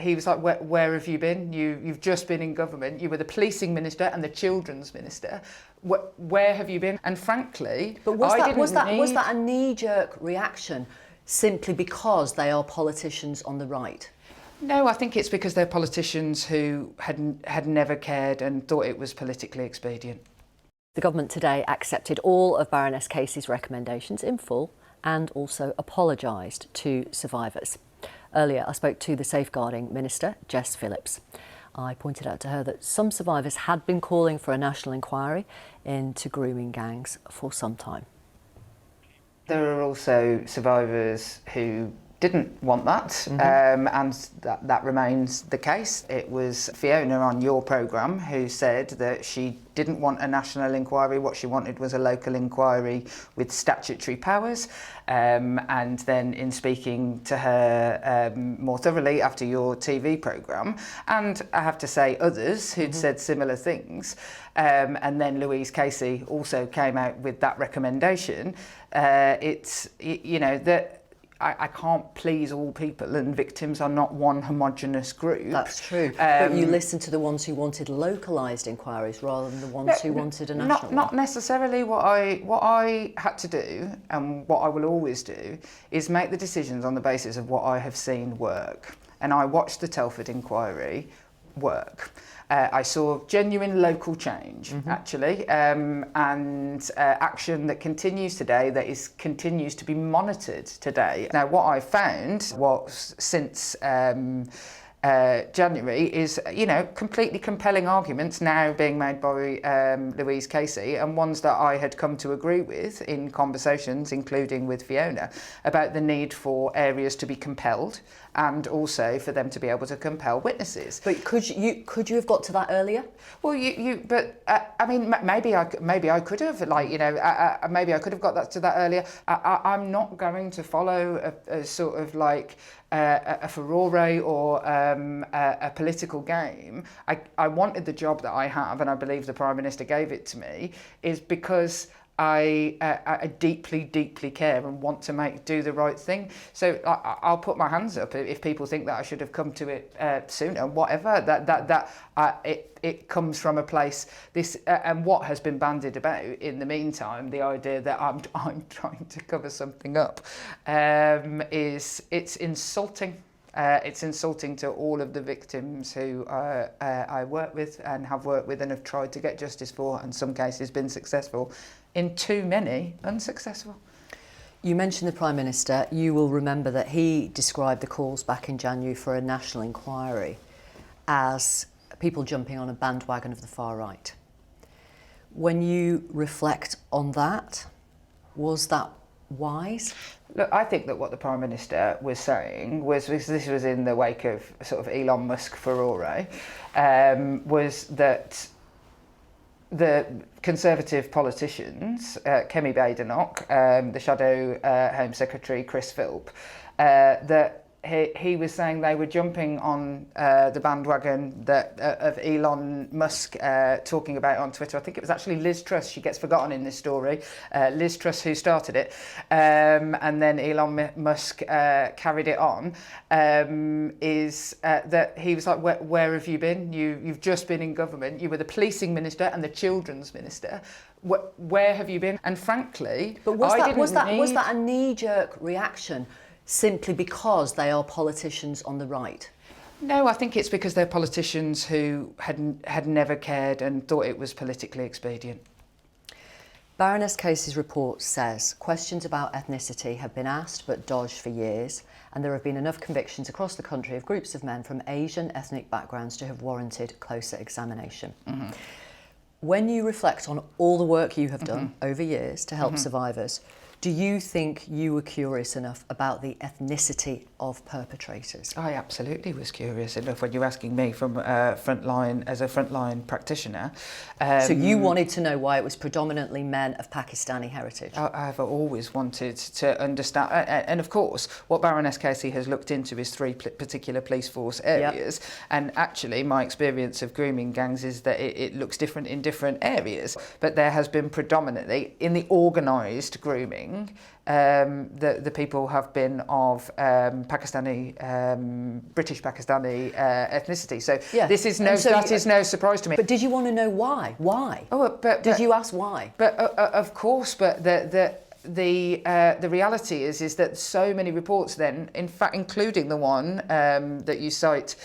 he was like, where have you been? You've just been in government. You were the policing minister and the children's minister. Where have you been? And frankly, but was that a knee-jerk reaction simply because they are politicians on the right? No, I think it's because they're politicians who had never cared and thought it was politically expedient. The government today accepted all of Baroness Casey's recommendations in full and also apologised to survivors. Earlier, I spoke to the Safeguarding Minister Jess Phillips. I pointed out to her that some survivors had been calling for a national inquiry into grooming gangs for some time. There are also survivors who didn't want that, and that remains the case. It was Fiona on your programme who said that she didn't want a national inquiry. What she wanted was a local inquiry with statutory powers. And then in speaking to her more thoroughly after your TV programme, and I have to say others who'd said similar things, and then Louise Casey also came out with that recommendation. It's, you know, that I can't please all people, and victims are not one homogenous group. That's true. But you listened to the ones who wanted localised inquiries rather than the ones who wanted a national one. Not necessarily. What I had to do, and what I will always do, is make the decisions on the basis of what I have seen work. And I watched the Telford inquiry work. I saw genuine local change, actually, and action that continues today, that continues to be monitored today. Now, what I found was since January is, you know, completely compelling arguments now being made by Louise Casey, and ones that I had come to agree with in conversations, including with Fiona, about the need for areas to be compelled and also for them to be able to compel witnesses. But could you have got to that earlier? Well, I mean, maybe I could have, like, you know, maybe I could have got to that earlier. I'm not going to follow a sort of like a furore or a political game. I wanted the job that I have, and I believe the Prime Minister gave it to me, is because I deeply, deeply care and want to do the right thing. So I'll put my hands up if people think that I should have come to it sooner. Whatever it comes from a place. And what has been bandied about in the meantime, the idea that I'm trying to cover something up, it's insulting. It's insulting to all of the victims who I work with and have worked with and have tried to get justice for, and in some cases been successful, in too many unsuccessful. You mentioned the Prime Minister. You will remember that he described the calls back in January for a national inquiry as people jumping on a bandwagon of the far right. When you reflect on that, was that wise? Look, I think that what the Prime Minister was saying was, this was in the wake of sort of Elon Musk furore, was that the Conservative politicians, Kemi Badenoch, the Shadow Home Secretary Chris Philp, that he was saying they were jumping on the bandwagon of Elon Musk talking about on Twitter. I think it was actually Liz Truss. She gets forgotten in this story. Liz Truss, who started it, and then Elon Musk carried it on. Is that he was like, where have you been? You've just been in government. You were the policing minister and the children's minister. Where have you been? And frankly, but was that a knee-jerk reaction simply because they are politicians on the right? No, I think it's because they're politicians who had never cared and thought it was politically expedient. Baroness Casey's report says questions about ethnicity have been asked but dodged for years, and there have been enough convictions across the country of groups of men from Asian ethnic backgrounds to have warranted closer examination. When you reflect on all the work you have done over years to help survivors, do you think you were curious enough about the ethnicity of perpetrators? I absolutely was curious enough when you're asking me from as a frontline practitioner. So you wanted to know why it was predominantly men of Pakistani heritage? I've always wanted to understand, and of course, what Baroness Casey has looked into is 3 particular police force areas, and actually my experience of grooming gangs is that it looks different in different areas, but there has been predominantly, in the organised grooming, assuming the people have been of Pakistani, British Pakistani ethnicity. So this is that is no surprise to me. But did you want to know why? Why? Did you ask why? But of course, but the reality is that so many reports then, in fact, including the one that you cite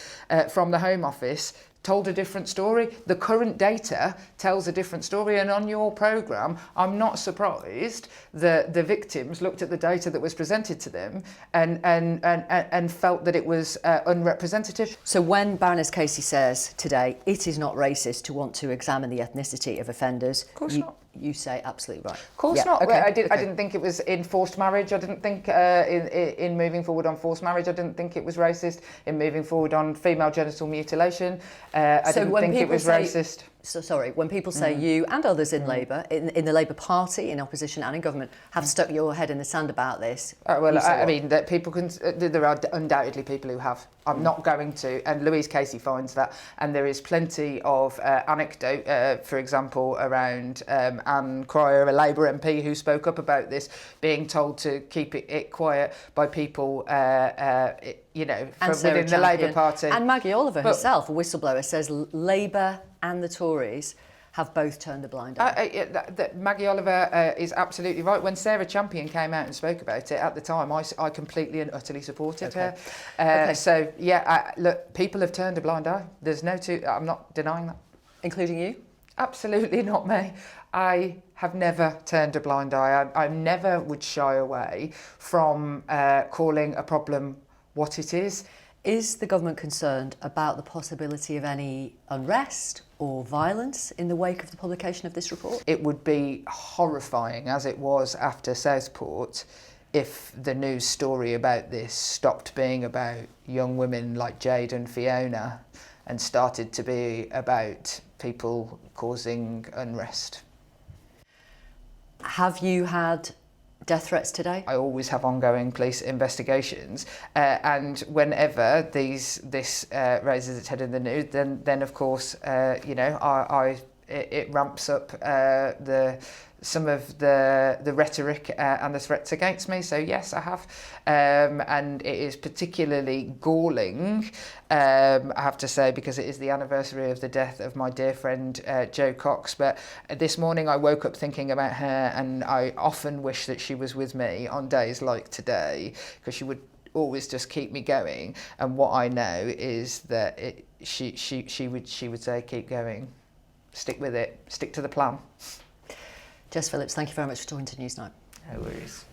from the Home Office, told a different story. The current data tells a different story, and on your programme, I'm not surprised that the victims looked at the data that was presented to them and felt that it was unrepresentative. So when Baroness Casey says today it is not racist to want to examine the ethnicity of offenders, of course not. You say absolutely right. Of course not. Okay. I didn't think it was in forced marriage. I didn't think in moving forward on forced marriage. I didn't think it was racist in moving forward on female genital mutilation. I didn't think it was racist. So sorry, when people say you and others in Labour, in the Labour Party, in opposition and in government, have stuck your head in the sand about this. I mean, that people can. There are undoubtedly people who have. I'm not going to, and Louise Casey finds that, and there is plenty of anecdote, for example, around Anne Cryer, a Labour MP who spoke up about this, being told to keep it quiet by people, from within the Labour Party. And Maggie Oliver herself, a whistleblower, says Labour and the Tories have both turned a blind eye. Maggie Oliver is absolutely right. When Sarah Champion came out and spoke about it at the time, I completely and utterly supported her. So look, people have turned a blind eye. There's I'm not denying that. Including you? Absolutely not me. I have never turned a blind eye. I never would shy away from calling a problem what it is. Is the government concerned about the possibility of any unrest or violence in the wake of the publication of this report? It would be horrifying, as it was after Southport, if the news story about this stopped being about young women like Jade and Fiona and started to be about people causing unrest. Have you had death threats today? I always have ongoing police investigations, and whenever this raises its head in the news, then of course, it ramps up some of the rhetoric and the threats against me. So yes, I have, and it is particularly galling, I have to say, because it is the anniversary of the death of my dear friend Jo Cox. But this morning I woke up thinking about her, and I often wish that she was with me on days like today, because she would always just keep me going. And what I know is that she would say, keep going, stick with it, stick to the plan. Jess Phillips, thank you very much for talking to Newsnight. No worries.